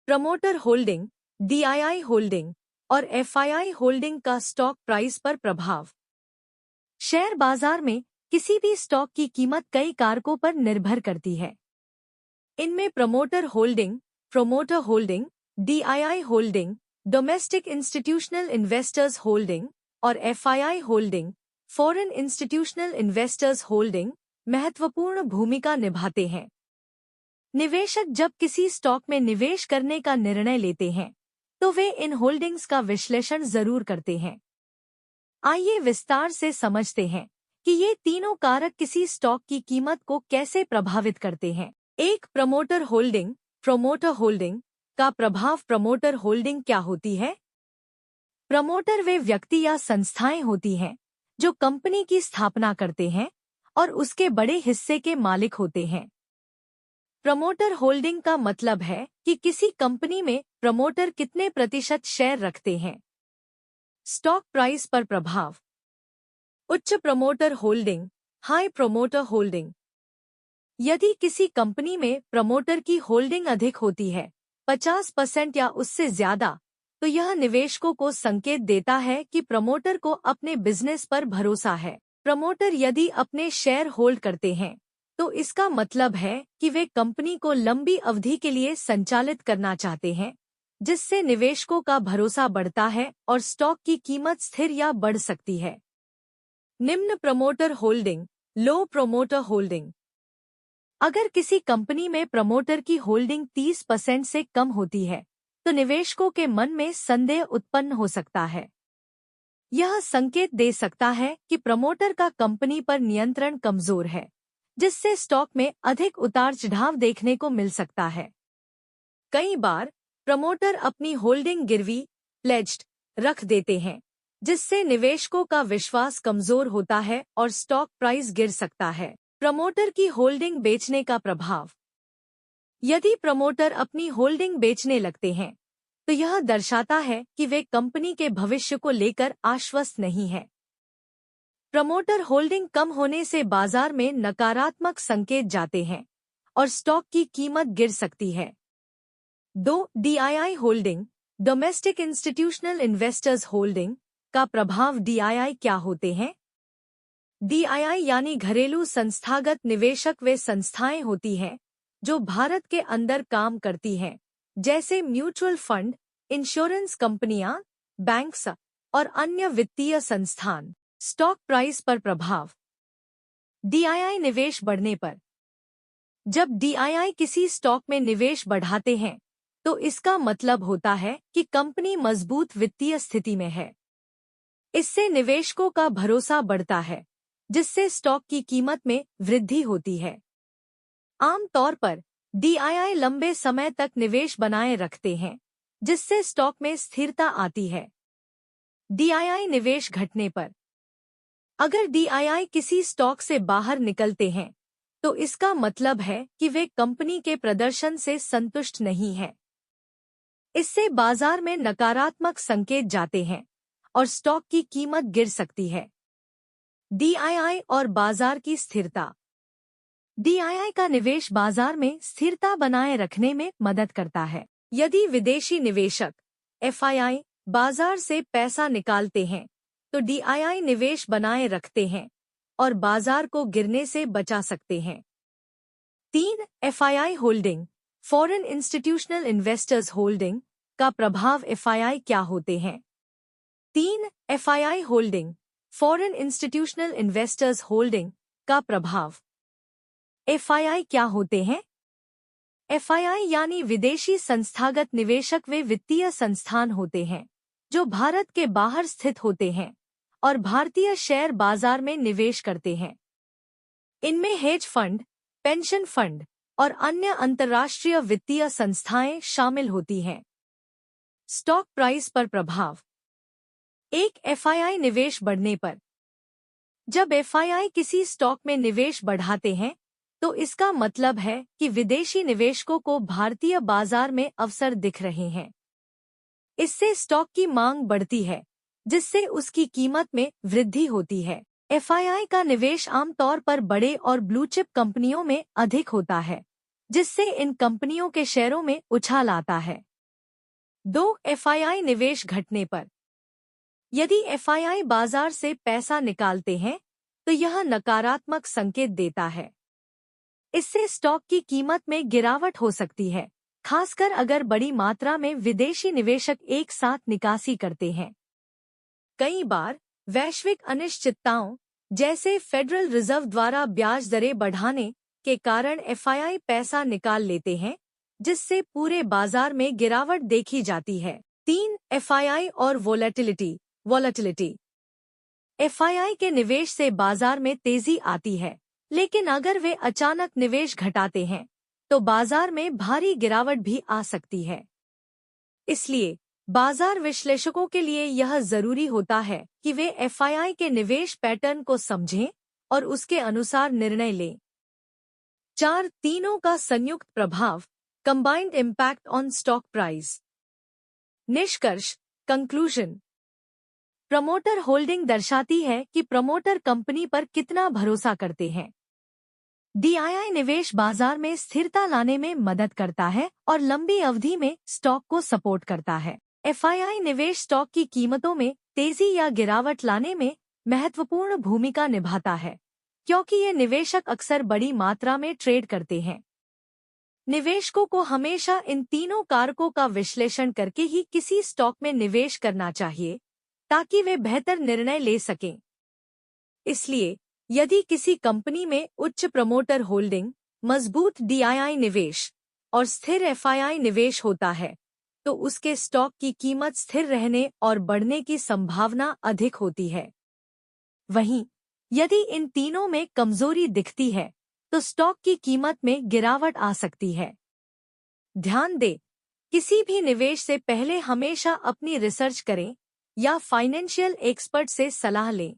Promoter holding, DII holding और FII holding का stock price पर प्रभाव। शेयर बाजार में किसी भी स्टॉक की कीमत कई कारकों पर निर्भर करती है। इनमें promoter holding, DII holding, domestic institutional investors holding और FII holding, foreign institutional investors holding महत्वपूर्ण भूमिका निभाते हैं। निवेशक जब किसी स्टॉक में निवेश करने का निर्णय लेते हैं, तो वे इन होल्डिंग्स का विश्लेषण जरूर करते हैं। आइए विस्तार से समझते हैं कि ये तीनों कारक किसी स्टॉक की कीमत को कैसे प्रभावित करते हैं। एक, प्रमोटर होल्डिंग का प्रभाव। प्रमोटर होल्डिंग क्या होती है? प्रमोटर वे व्यक्ति या संस्थाएं होती हैं जो कंपनी की स्थापना करते हैं और उसके बड़े हिस्से के मालिक होते हैं। प्रमोटर होल्डिंग का मतलब है कि किसी कंपनी में प्रमोटर कितने प्रतिशत शेयर रखते हैं। स्टॉक प्राइस पर प्रभाव। उच्च promoter holding, high promoter holding. यदि किसी कंपनी में प्रमोटर की होल्डिंग अधिक होती है, 50% या उससे ज्यादा, तो यह निवेशकों को संकेत देता है कि प्रमोटर को अपने बिजनेस पर भरोसा है। प्रमोटर यदि अपने शेयर होल्ड करते हैं, तो इसका मतलब है कि वे कंपनी को लंबी अवधि के लिए संचालित करना चाहते हैं, जिससे निवेशकों का भरोसा बढ़ता है और स्टॉक की कीमत स्थिर या बढ़ सकती है। निम्न प्रमोटर होल्डिंग, लो प्रमोटर होल्डिंग। अगर किसी कंपनी में प्रमोटर की होल्डिंग 30% से कम होती है, तो निवेशकों के मन में संदेह उत्पन्न हो सकता है। यह संकेत दे सकता है कि प्रमोटर का कंपनी पर नियंत्रण कमजोर है, जिससे स्टॉक में अधिक उतार चढ़ाव देखने को मिल सकता है। कई बार प्रमोटर अपनी होल्डिंग गिरवी प्लेज्ड रख देते हैं, जिससे निवेशकों का विश्वास कमजोर होता है और स्टॉक प्राइस गिर सकता है। प्रमोटर की होल्डिंग बेचने का प्रभाव। यदि प्रमोटर अपनी होल्डिंग बेचने लगते हैं, तो यह दर्शाता है कि वे कंपनी के भविष्य को लेकर आश्वस्त नहीं हैं। प्रमोटर होल्डिंग कम होने से बाजार में नकारात्मक संकेत जाते हैं और स्टॉक की कीमत गिर सकती है। 2. DII holding, domestic institutional investors holding का प्रभाव। डीआईआई क्या होते हैं? डीआईआई यानी घरेलू संस्थागत निवेशक वे संस्थाएं होती हैं जो भारत के अंदर काम करती हैं, जैसे म्यूचुअल फंड, इंश्योरेंस कंपनियां, बैंक्स और अन्य वित्तीय संस्थान। स्टॉक प्राइस पर प्रभाव। डीआईआई निवेश बढ़ने पर। जब डीआईआई किसी स्टॉक में निवेश बढ़ाते हैं, तो इसका मतलब होता है कि कंपनी मजबूत वित्तीय स्थिति में है। इससे निवेशकों का भरोसा बढ़ता है, जिससे स्टॉक की कीमत में वृद्धि होती है। आमतौर पर डीआईआई लंबे समय तक निवेश बनाए रखते हैं, जिससे स्टॉक में स्थिरता आती है। डीआईआई निवेश घटने पर। अगर डीआईआई किसी स्टॉक से बाहर निकलते हैं, तो इसका मतलब है कि वे कंपनी के प्रदर्शन से संतुष्ट नहीं हैं। इससे बाजार में नकारात्मक संकेत जाते हैं और स्टॉक की कीमत गिर सकती है। डीआईआई और बाजार की स्थिरता। डीआईआई का निवेश बाजार में स्थिरता बनाए रखने में मदद करता है। यदि विदेशी निवेशक एफआईआई बाजार से पैसा निकालते हैं, तो डीआईआई निवेश बनाए रखते हैं और बाजार को गिरने से बचा सकते हैं। 3. FII holding, foreign institutional investors holding का प्रभाव। एफआईआई क्या होते हैं? 3. FII holding, foreign institutional investors holding का प्रभाव। एफआईआई क्या होते हैं? एफआईआई यानी विदेशी संस्थागत निवेशक वे वित्तीय संस्थान होते हैं जो भारत के बाहर स्थित होते हैं और भारतीय शेयर बाजार में निवेश करते हैं। इनमें हेज फंड, पेंशन फंड और अन्य अंतर्राष्ट्रीय वित्तीय संस्थाएं शामिल होती हैं। स्टॉक प्राइस पर प्रभाव। एक एफआईआई निवेश बढ़ने पर। जब एफआईआई किसी स्टॉक में निवेश बढ़ाते हैं, तो इसका मतलब है कि विदेशी निवेशकों को भारतीय बाजार में अवसर दिख रहे हैं। इससे स्टॉक की मांग बढ़ती है, जिससे उसकी कीमत में वृद्धि होती है। एफआईआई का निवेश आमतौर पर बड़े और ब्लू चिप कंपनियों में अधिक होता है, जिससे इन कंपनियों के शेयरों में उछाल आता है। 2. एफआईआई निवेश घटने पर। यदि एफआईआई बाजार से पैसा निकालते हैं तो यह नकारात्मक संकेत देता है। इससे स्टॉक की कीमत में गिरावट हो सकती है, खासकर अगर बड़ी मात्रा में विदेशी निवेशक एक साथ निकासी करते हैं। कई बार वैश्विक अनिश्चितताओं जैसे फेडरल रिजर्व द्वारा ब्याज दरें बढ़ाने के कारण एफआईआई पैसा निकाल लेते हैं, जिससे पूरे बाजार में गिरावट देखी जाती है। 3. एफआईआई और वोलेटिलिटी। एफआईआई के निवेश से बाजार में तेजी आती है, लेकिन अगर वे अचानक निवेश घटाते हैं तो बाजार में भारी गिरावट भी आ सकती है। इसलिए बाजार विश्लेषकों के लिए यह जरूरी होता है कि वे एफआईआई के निवेश पैटर्न को समझें और उसके अनुसार निर्णय लें। 4. तीनों का संयुक्त प्रभाव, combined impact on stock price. निष्कर्ष, कंक्लूजन। प्रमोटर होल्डिंग दर्शाती है कि प्रमोटर कंपनी पर कितना भरोसा करते हैं। डीआईआई निवेश बाजार में स्थिरता लाने में मदद करता है और लंबी अवधि में स्टॉक को सपोर्ट करता है। एफआईआई निवेश स्टॉक की कीमतों में तेजी या गिरावट लाने में महत्वपूर्ण भूमिका निभाता है, क्योंकि ये निवेशक अक्सर बड़ी मात्रा में ट्रेड करते हैं। निवेशकों को हमेशा इन तीनों कारकों का विश्लेषण करके ही किसी स्टॉक में निवेश करना चाहिए, ताकि वे बेहतर निर्णय ले सकें। इसलिए यदि किसी कंपनी में उच्च प्रमोटर होल्डिंग, मजबूत डीआईआई निवेश और स्थिर एफआईआई निवेश होता है, तो उसके स्टॉक की कीमत स्थिर रहने और बढ़ने की संभावना अधिक होती है। वहीं यदि इन तीनों में कमजोरी दिखती है तो स्टॉक की कीमत में गिरावट आ सकती है। ध्यान दें, किसी भी निवेश से पहले हमेशा अपनी रिसर्च करें या फाइनेंशियल एक्सपर्ट से सलाह लें।